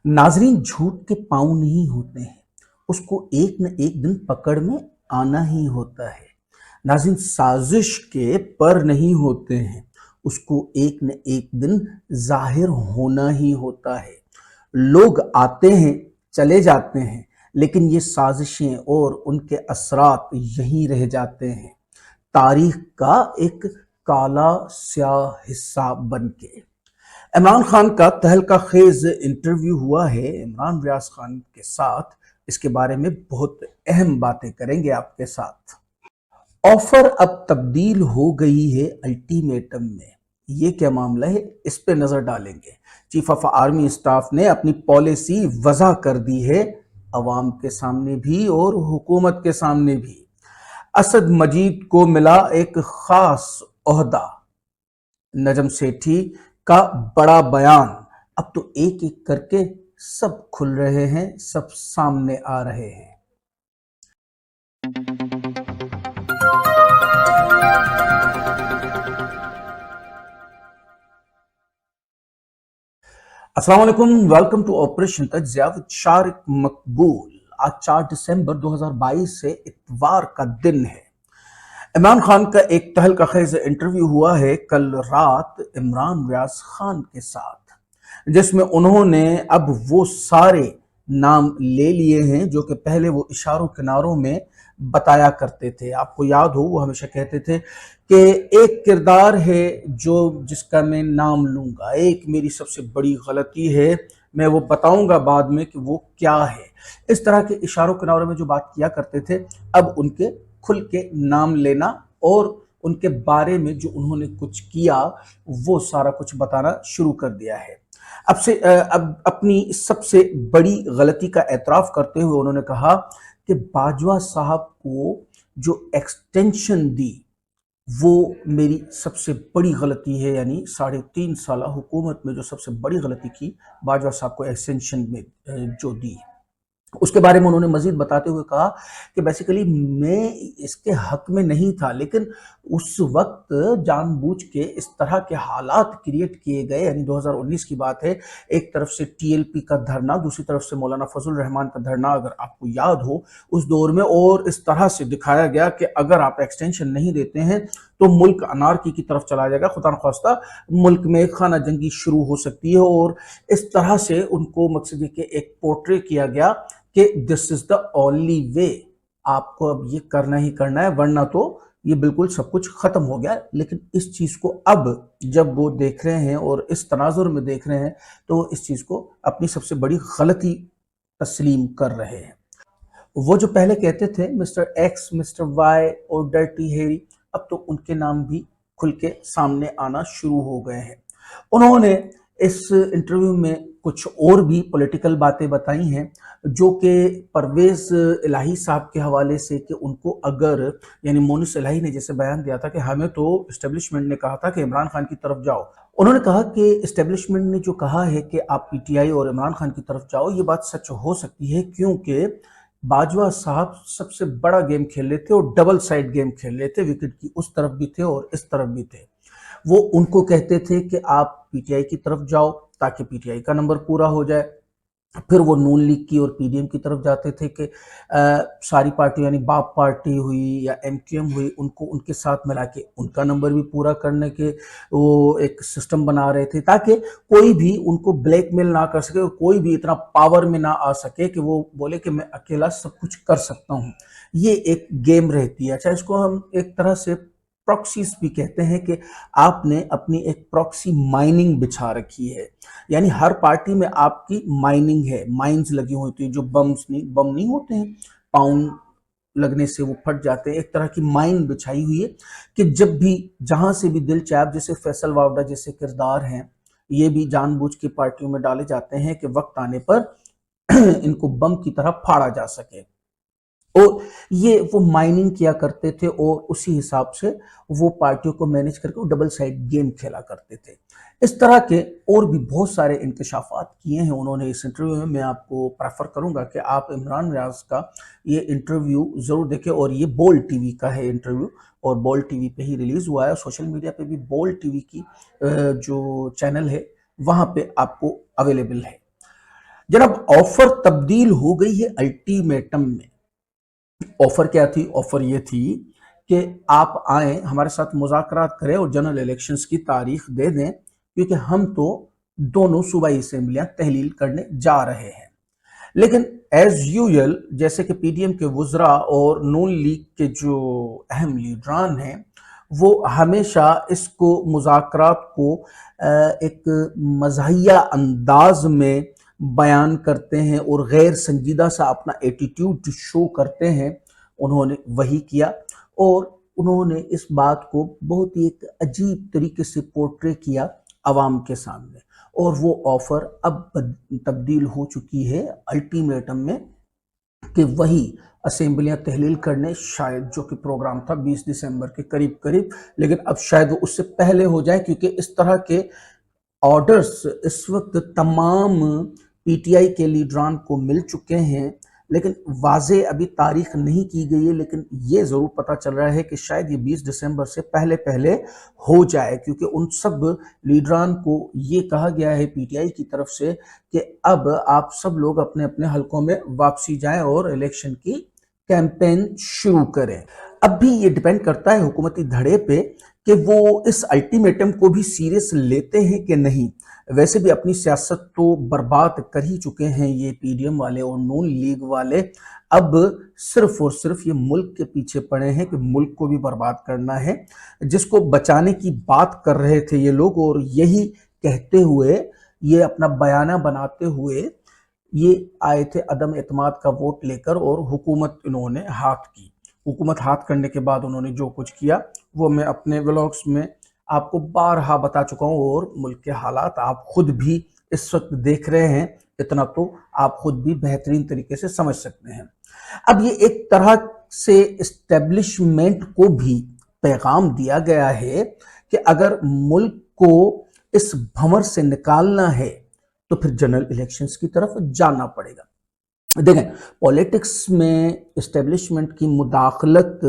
नाजरीन, झूठ के पाँव नहीं होते हैं, उसको एक न एक दिन पकड़ में आना ही होता है। नाज़रीन, साजिश के पर नहीं होते हैं, उसको एक न एक दिन ज़ाहिर होना ही होता है। लोग आते हैं, चले जाते हैं, लेकिन ये साजिशें और उनके असरात यहीं रह जाते हैं, तारीख का एक काला स्याह हिस्सा बन के। इमरान खान का तहलका खेज इंटरव्यू हुआ है इमरान रियाज खान के साथ। इसके बारे में बहुत अहम बातें करेंगे आपके साथ। ऑफर अब तब्दील हो गई है अल्टीमेटम में, ये क्या मामला है, इस पे नजर डालेंगे। चीफ ऑफ आर्मी स्टाफ ने अपनी पॉलिसी वजह कर दी है, अवाम के सामने भी और हुकूमत के सामने भी। असद मजीद को मिला एक खास ओहदा, नजम सेठी का बड़ा बयान। अब तो एक एक करके सब खुल रहे हैं, सब सामने आ रहे हैं। अस्सलाम वालेकुम, वेलकम टू ऑपरेशन तज्ज़िया विद शारिक मकबूल। आज 4 दिसंबर 2022 से इतवार का दिन है। इमरान खान का एक तहलका खेज इंटरव्यू हुआ है कल रात इमरान रियाज खान के साथ, जिसमें उन्होंने अब वो सारे नाम ले लिए हैं जो कि पहले वो इशारों किनारों में बताया करते थे। आपको याद हो, वो हमेशा कहते थे कि एक किरदार है जो जिसका मैं नाम लूंगा, एक मेरी सबसे बड़ी गलती है, मैं वो बताऊंगा बाद में कि वो क्या है। इस तरह के इशारों किनारों में जो बात किया करते थे, अब उनके खुल के नाम लेना और उनके बारे में जो उन्होंने कुछ किया वो सारा कुछ बताना शुरू कर दिया है। अब अपनी सबसे बड़ी गलती का एतराफ़ करते हुए उन्होंने कहा कि बाजवा साहब को जो एक्सटेंशन दी वो मेरी सबसे बड़ी गलती है, यानी 3.5 साल हुकूमत में जो सबसे बड़ी गलती की, बाजवा साहब को एक्सटेंशन में जो दी। उसके बारे में उन्होंने मजीद बताते हुए कहा कि बेसिकली मैं इसके हक में नहीं था, लेकिन उस वक्त जानबूझ के इस तरह के हालात क्रिएट किए गए। यानी 2019 की बात है, एक तरफ से टीएलपी का धरना, दूसरी तरफ से मौलाना फजल रहमान का धरना, अगर आपको याद हो उस दौर में, और इस तरह से दिखाया गया कि अगर आप एक्सटेंशन नहीं देते हैं तो मुल्क अनारकी की तरफ चला जाएगा, खुदा न खास्ता मुल्क में खाना जंगी शुरू हो सकती है। और इस तरह से उनको मकसद के एक पोर्ट्रे किया गया कि this is the only way, आपको अब ये करना ही करना है, वरना तो ये बिल्कुल सब कुछ खत्म हो गया। लेकिन इस चीज को अब जब वो देख रहे हैं और इस तनाजुर में देख रहे हैं, तो इस चीज को अपनी सबसे बड़ी गलती तस्लीम कर रहे हैं। वो जो पहले कहते थे मिस्टर एक्स, मिस्टर वाई और डर्टी हेरी, अब तो उनके नाम भी खुल के सामने आना शुरू हो गए हैं। उन्होंने इस इंटरव्यू में कुछ और भी पॉलिटिकल बातें बताई हैं, जो कि परवेज इलाही साहब के हवाले से, कि उनको अगर, यानी मोनिस इलाही ने जैसे बयान दिया था कि हमें तो इस्टेब्लिशमेंट ने कहा था कि इमरान खान की तरफ जाओ, उन्होंने कहा कि इस्टेब्लिशमेंट ने जो कहा है कि आप पीटीआई और इमरान खान की तरफ जाओ, ये बात सच हो सकती है, क्योंकि बाजवा साहब सबसे बड़ा गेम खेल रहे थे और डबल साइड गेम खेल रहे थे, विकेट की उस तरफ भी थे और इस तरफ भी थे। वो उनको कहते थे कि आप पीटीआई की तरफ जाओ ताकि पीटीआई का नंबर पूरा हो जाए। फिर वो नून लीग की और पीडीएम की तरफ जाते थे कि सारी पार्टी, यानी बाप पार्टी हुई या एमक्यूएम हुई, उनको उनके साथ मिला के उनका नंबर भी पूरा करने के वो एक सिस्टम बना रहे थे, ताकि कोई भी उनको ब्लैकमेल ना कर सके और कोई भी इतना पावर में ना आ सके कि वो बोले कि मैं अकेला सब कुछ कर सकता हूँ। ये एक गेम रहती है। अच्छा, इसको हम एक तरह से प्रॉक्सीज भी कहते हैं कि आपने अपनी एक प्रॉक्सी माइनिंग बिछा रखी है, यानी हर पार्टी में आपकी माइनिंग है, माइंस लगी होती है, जो बम नहीं होते हैं, पाउंड लगने से वो फट जाते हैं, एक तरह की माइन बिछाई हुई है कि जब भी जहां से भी दिल चाहे, जैसे फैसल वावडा जैसे किरदार हैं, ये भी जानबूझ के पार्टियों में डाले जाते हैं कि वक्त आने पर इनको बम की तरह फाड़ा जा सके। और ये वो माइनिंग किया करते थे और उसी हिसाब से वो पार्टियों को मैनेज करके वो डबल साइड गेम खेला करते थे। इस तरह के और भी बहुत सारे इंकशाफात किए हैं उन्होंने इस इंटरव्यू में। मैं आपको प्रेफर करूंगा कि आप इमरान रियाज का ये इंटरव्यू ज़रूर देखें, और ये बोल्ड टीवी का है इंटरव्यू, और बोल्ड टीवी पे ही रिलीज़ हुआ है। सोशल मीडिया पे भी बोल्ड टीवी की जो चैनल है वहाँ पे आपको अवेलेबल है। जनाब, ऑफर तब्दील हो गई है अल्टीमेटम में। ऑफर क्या थी? ऑफर ये थी कि आप आए, हमारे साथ मुज़ाकरात करें और जनरल इलेक्शंस की तारीख दे दें, क्योंकि हम तो दोनों सूबाई असेंबलियां तहलील करने जा रहे हैं। लेकिन एज यूजुअल, जैसे कि पीडीएम के वुज़रा और नून लीग के जो अहम लीडरान हैं, वो हमेशा इसको मुज़ाकरात को एक मज़ाहिया अंदाज में बयान करते हैं और गैर संजीदा सा अपना एटीट्यूड शो करते हैं। उन्होंने वही किया और उन्होंने इस बात को बहुत ही एक अजीब तरीके से पोर्ट्रे किया आवाम के सामने, और वो ऑफर अब तब्दील हो चुकी है अल्टीमेटम में कि वही असेंबलियां तहलील करने, शायद जो कि प्रोग्राम था 20 दिसंबर के करीब करीब, लेकिन अब शायद वो उससे पहले हो जाए, क्योंकि इस तरह के ऑर्डर्स इस वक्त तमाम पीटीआई के लीडरान को मिल चुके हैं, लेकिन वाजे अभी तारीख नहीं की गई है। लेकिन ये ज़रूर पता चल रहा है कि शायद ये 20 दिसंबर से पहले पहले हो जाए, क्योंकि उन सब लीडरान को ये कहा गया है पीटीआई की तरफ से कि अब आप सब लोग अपने अपने हलकों में वापसी जाएं और इलेक्शन की कैंपेन शुरू करें। अब भी ये डिपेंड करता है हुकूमती धड़े पे कि वो इस अल्टीमेटम को भी सीरियस लेते हैं कि नहीं। वैसे भी अपनी सियासत तो बर्बाद कर ही चुके हैं ये पीडीएम वाले और नून लीग वाले। अब सिर्फ और सिर्फ ये मुल्क के पीछे पड़े हैं कि मुल्क को भी बर्बाद करना है, जिसको बचाने की बात कर रहे थे ये लोग, और यही कहते हुए, ये अपना बयाना बनाते हुए ये आए थे अदम एतमाद का वोट लेकर, और हुकूमत इन्होंने हाथ की। हुकूमत हाथ करने के बाद उन्होंने जो कुछ किया वो मैं अपने व्लॉग्स में आपको बारहा बता चुका हूँ, और मुल्क के हालात आप खुद भी इस वक्त देख रहे हैं, इतना तो आप खुद भी बेहतरीन तरीके से समझ सकते हैं। अब ये एक तरह से इस्टेब्लिशमेंट को भी पैगाम दिया गया है कि अगर मुल्क को इस भंवर से निकालना है तो फिर जनरल इलेक्शंस की तरफ जाना पड़ेगा। देखें, पॉलिटिक्स में इस्टेब्लिशमेंट की मुदाखलत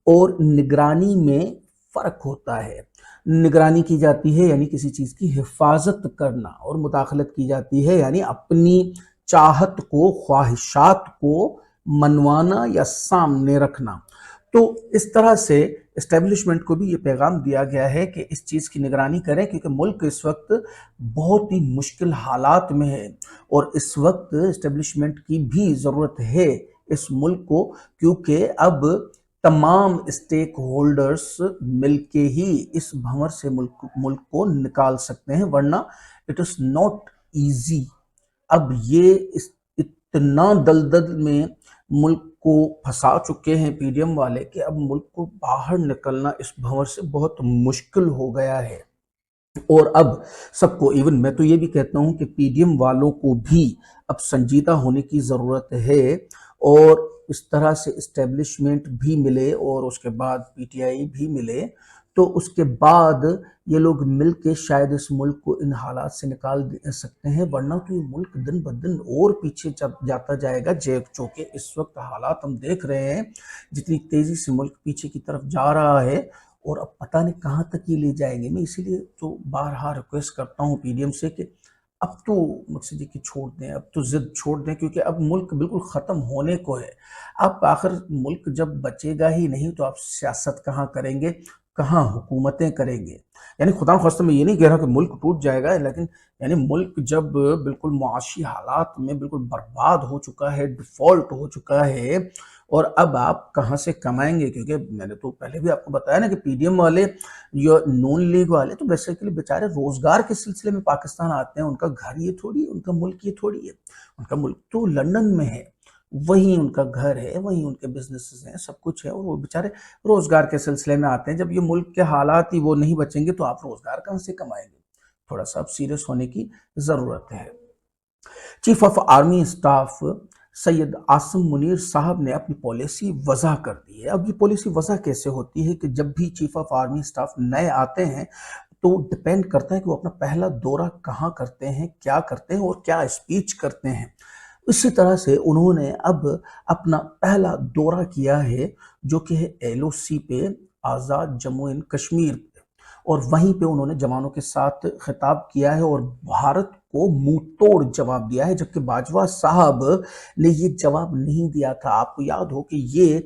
और निगरानी में फ़र्क होता है। निगरानी की जाती है यानी किसी चीज़ की हिफाजत करना, और मुदाखलत की जाती है यानी अपनी चाहत को, ख्वाहिशात को मनवाना या सामने रखना। तो इस तरह से इस्टेब्लिशमेंट को भी ये पैगाम दिया गया है कि इस चीज़ की निगरानी करें, क्योंकि मुल्क इस वक्त बहुत ही मुश्किल हालात में है, और इस वक्त इस्टेब्लिशमेंट की भी ज़रूरत है इस मुल्क को, क्योंकि अब तमाम स्टेक होल्डर्स मिलके ही इस भंवर से मुल्क को निकाल सकते हैं, वरना इट इज़ नॉट ईजी। अब ये इतना दलदल में मुल्क को फंसा चुके हैं पीडीएम वाले कि अब मुल्क को बाहर निकलना इस भंवर से बहुत मुश्किल हो गया है। और अब सबको, इवन मैं तो ये भी कहता हूं कि पीडीएम वालों को भी अब संजीदा होने की ज़रूरत है, और इस तरह से इस्टेब्लिशमेंट भी मिले और उसके बाद पीटीआई भी मिले, तो उसके बाद ये लोग मिलके शायद इस मुल्क को इन हालात से निकाल सकते हैं, वरना तो ये मुल्क दिन ब दिन और पीछे जाता जाएगा। जो कि इस वक्त हालात हम देख रहे हैं, जितनी तेज़ी से मुल्क पीछे की तरफ जा रहा है, और अब पता नहीं कहाँ तक ये ले जाएंगे। मैं इसीलिए तो बारहा रिक्वेस्ट करता हूँ पीडीएम से कि अब तो मुझसे जी कि छोड़ दें, अब तो जिद छोड़ दें, क्योंकि अब मुल्क बिल्कुल ख़त्म होने को है। अब आखिर मुल्क जब बचेगा ही नहीं तो आप सियासत कहाँ करेंगे, कहाँ हुकूमतें करेंगे? यानी खुदा ख्वास्ता मैं ये नहीं कह रहा कि मुल्क टूट जाएगा, लेकिन यानी मुल्क जब बिल्कुल मुआशी हालात में बिल्कुल बर्बाद हो चुका है, डिफ़ॉल्ट हो चुका है, और अब आप कहाँ से कमाएंगे? क्योंकि मैंने तो पहले भी आपको बताया ना कि पीडीएम वाले या नून लीग वाले तो बेसिकली बेचारे रोजगार के सिलसिले में पाकिस्तान आते हैं। उनका घर ये थोड़ी है, उनका मुल्क ये थोड़ी है। उनका मुल्क तो लंदन में है, वहीं उनका घर है, वहीं उनके बिजनेसेस हैं, सब कुछ है, और वो बेचारे रोजगार के सिलसिले में आते हैं। जब ये मुल्क के हालात ही वो नहीं बचेंगे तो आप रोजगार कहाँ से कमाएंगे? थोड़ा सा अब सीरियस होने की जरूरत है। Chief of army staff Syed Asim Munir साहब ने अपनी पॉलिसी वजह कर दी है। अब ये पॉलिसी वजह कैसे होती है कि जब भी चीफ ऑफ आर्मी स्टाफ नए आते हैं तो डिपेंड करता है कि वो अपना पहला दौरा कहाँ करते हैं, क्या करते हैं और क्या स्पीच करते हैं। इसी तरह से उन्होंने अब अपना पहला दौरा किया है, जो कि है एलओसी पे, आज़ाद जम्मू एंड कश्मीर। اور وہیں پہ انہوں نے جوانوں کے ساتھ خطاب کیا ہے اور بھارت کو منہ توڑ جواب دیا ہے، جبکہ باجوہ صاحب نے یہ جواب نہیں دیا تھا۔ آپ کو یاد ہو کہ یہ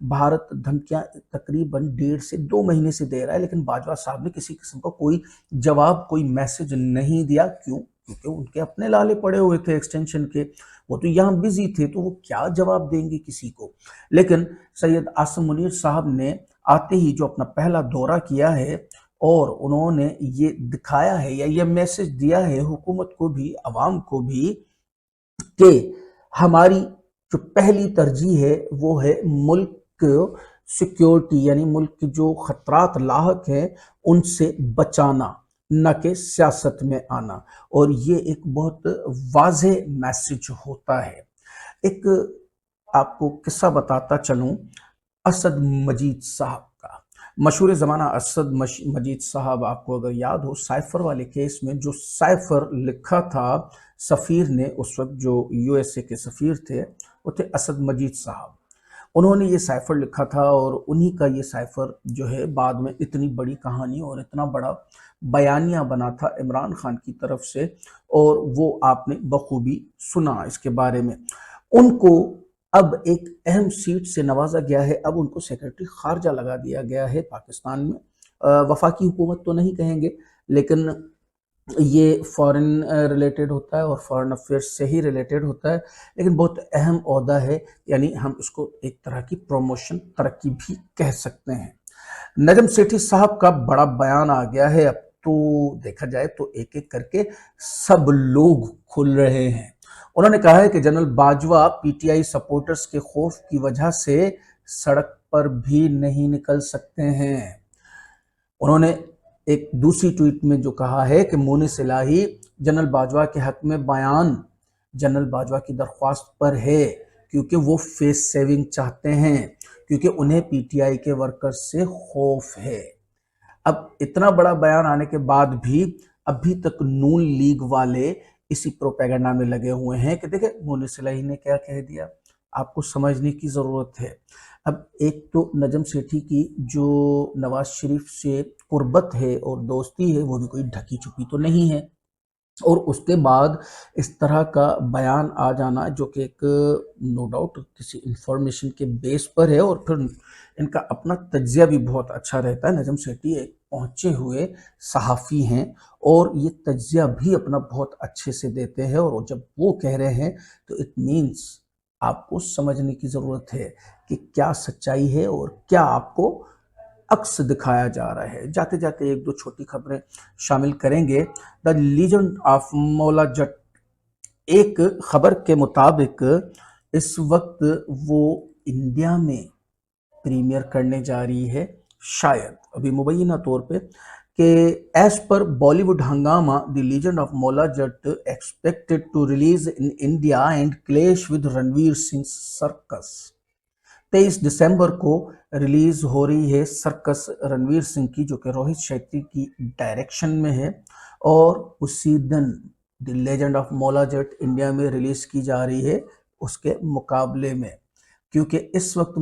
بھارت دھمکیاں تقریباً 1.5 سے 2 مہینے سے دے رہا ہے، لیکن باجوہ صاحب نے کسی قسم کا کوئی جواب، کوئی میسج نہیں دیا۔ کیوں؟ کیونکہ ان کے اپنے لالے پڑے ہوئے تھے ایکسٹینشن کے، وہ تو یہاں بزی تھے، تو وہ کیا جواب دیں گے کسی کو۔ لیکن سید عاصم منیر صاحب نے آتے ہی جو اپنا پہلا دورہ کیا ہے اور انہوں نے یہ دکھایا ہے یا یہ میسج دیا ہے حکومت کو بھی، عوام کو بھی، کہ ہماری جو پہلی ترجیح ہے وہ ہے ملک سیکیورٹی، یعنی ملک کی جو خطرات لاحق ہیں ان سے بچانا، نہ کہ سیاست میں آنا۔ اور یہ ایک بہت واضح میسج ہوتا ہے۔ ایک آپ کو قصہ بتاتا چلوں اسد مجید صاحب کا، مشہور زمانہ اسد مجید صاحب، آپ کو اگر یاد ہو سائفر والے کیس میں جو سائفر لکھا تھا سفیر نے، اس وقت جو یو ایس اے کے سفیر تھے وہ تھے اسد مجید صاحب، انہوں نے یہ سائفر لکھا تھا اور انہی کا یہ سائفر جو ہے بعد میں اتنی بڑی کہانی اور اتنا بڑا بیانیہ بنا تھا عمران خان کی طرف سے، اور وہ آپ نے بخوبی سنا اس کے بارے میں۔ ان کو اب ایک اہم سیٹ سے نوازا گیا ہے، اب ان کو سیکرٹری خارجہ لگا دیا گیا ہے پاکستان میں۔ وفاقی حکومت تو نہیں کہیں گے، لیکن یہ فورن ریلیٹڈ ہوتا ہے اور فورن افیئرس سے ہی ریلیٹڈ ہوتا ہے، لیکن بہت اہم عہدہ ہے، یعنی ہم اس کو ایک طرح کی پروموشن، ترقی بھی کہہ سکتے ہیں۔ نجم سیٹھی صاحب کا بڑا بیان آ گیا ہے، اب تو دیکھا جائے تو ایک ایک کر کے سب لوگ کھل رہے ہیں۔ انہوں نے کہا ہے کہ general Bajwa P T I supporters کے خوف کی وجہ سے سڑک پر بھی نہیں نکل سکتے ہیں۔ انہوں نے ایک دوسری ٹویٹ میں جو کہا ہے کہ مونس الہی جنرل باجوہ کے حق میں بیان جنرل باجوہ کی درخواست پر ہے، کیونکہ وہ فیس سیونگ چاہتے ہیں، کیونکہ انہیں پی ٹی آئی کے ورکرز سے خوف ہے۔ اب اتنا بڑا بیان آنے کے بعد بھی ابھی تک نون لیگ والے اسی پروپیگنڈا میں لگے ہوئے ہیں کہ دیکھیں مونس الہی نے کیا کہہ دیا، آپ کو سمجھنے کی ضرورت ہے۔ اب ایک تو نجم سیٹھی کی جو نواز شریف سے قربت ہے اور دوستی ہے وہ بھی کوئی ڈھکی چھپی تو نہیں ہے، اور اس کے بعد اس طرح کا بیان آ جانا جو کہ ایک نو ڈاؤٹ کسی انفارمیشن کے بیس پر ہے، اور پھر ان کا اپنا تجزیہ بھی بہت اچھا رہتا ہے۔ نجم سیٹھی ایک پہنچے ہوئے صحافی ہیں اور یہ تجزیہ بھی اپنا بہت اچھے سے دیتے ہیں، اور جب وہ کہہ رہے ہیں تو اٹ مینس آپ کو سمجھنے کی ضرورت ہے کہ کیا سچائی ہے اور کیا آپ کو عکس دکھایا جا رہا ہے۔ جاتے جاتے ایک دو چھوٹی خبریں شامل کریں گے۔ دا لیجنڈ آف مولا جٹ، ایک خبر کے مطابق اس وقت وہ انڈیا میں پریمیئر کرنے جا رہی ہے، شاید ابھی مبینہ طور پہ، کہ ایز پر بالی ووڈ ہنگامہ دی legend of Maula Jatt expected to release in India and clash with Ranveer Singh Cirkus. 23 دسمبر کو ریلیز ہو رہی ہے سرکس رنویر سنگھ کی، جو کہ روہت شیٹی کی ڈائریکشن میں ہے، اور اسی دن دی legend of Maula Jat India میں ریلیز کی جا رہی ہے اس کے مقابلے میں، کیونکہ اس وقت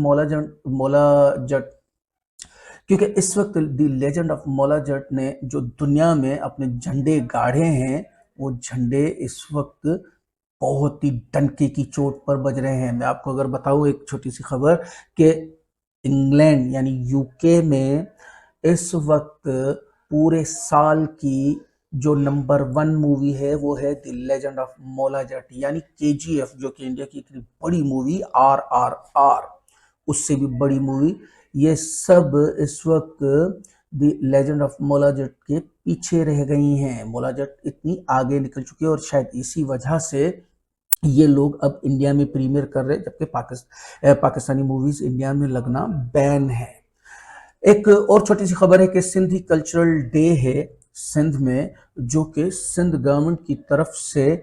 دی لیجنڈ آف مولا جٹ نے جو دنیا میں اپنے جھنڈے گاڑے ہیں، وہ جھنڈے اس وقت بہت ہی ڈنکے کی چوٹ پر بج رہے ہیں۔ میں آپ کو اگر بتاؤں ایک چھوٹی سی خبر کہ انگلینڈ یعنی یو کے میں اس وقت پورے سال کی جو نمبر 1 مووی ہے وہ ہے دی لیجنڈ آف مولا جٹ، یعنی KGF، جو کہ انڈیا کی اتنی بڑی مووی، RRR اس سے بھی بڑی مووی، یہ سب اس وقت دی لیجنڈ آف مولا جٹ کے پیچھے رہ گئی ہیں۔ مولا جٹ اتنی آگے نکل چکی ہے، اور شاید اسی وجہ سے یہ لوگ اب انڈیا میں پریمیئر کر رہے، جبکہ پاکستانی موویز انڈیا میں لگنا بین ہے۔ ایک اور چھوٹی سی خبر ہے کہ سندھی کلچرل ڈے ہے سندھ میں، جو کہ سندھ گورنمنٹ کی طرف سے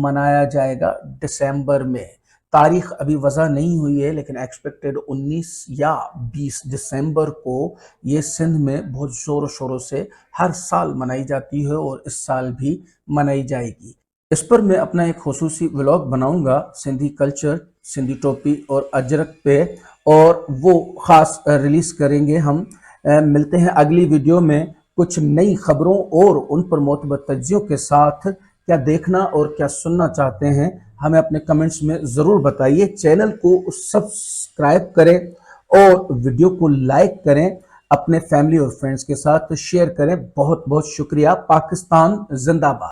منایا جائے گا دسمبر میں۔ تاریخ ابھی وضع نہیں ہوئی ہے، لیکن ایکسپیکٹڈ 19 یا 20 دسمبر کو یہ سندھ میں بہت زور و شوروں سے ہر سال منائی جاتی ہے، اور اس سال بھی منائی جائے گی۔ اس پر میں اپنا ایک خصوصی ولاگ بناؤں گا سندھی کلچر، سندھی ٹوپی اور اجرک پہ، اور وہ خاص ریلیز کریں گے ہم۔ ملتے ہیں اگلی ویڈیو میں، कुछ नई खबरों और उन पर मोतबर तज्जियों के साथ क्या देखना और क्या सुनना चाहते हैं, हमें अपने कमेंट्स में ज़रूर बताइए। चैनल को सब्सक्राइब करें और वीडियो को लाइक करें, अपने फैमिली और फ्रेंड्स के साथ शेयर करें। बहुत बहुत शुक्रिया। पाकिस्तान जिंदाबाद।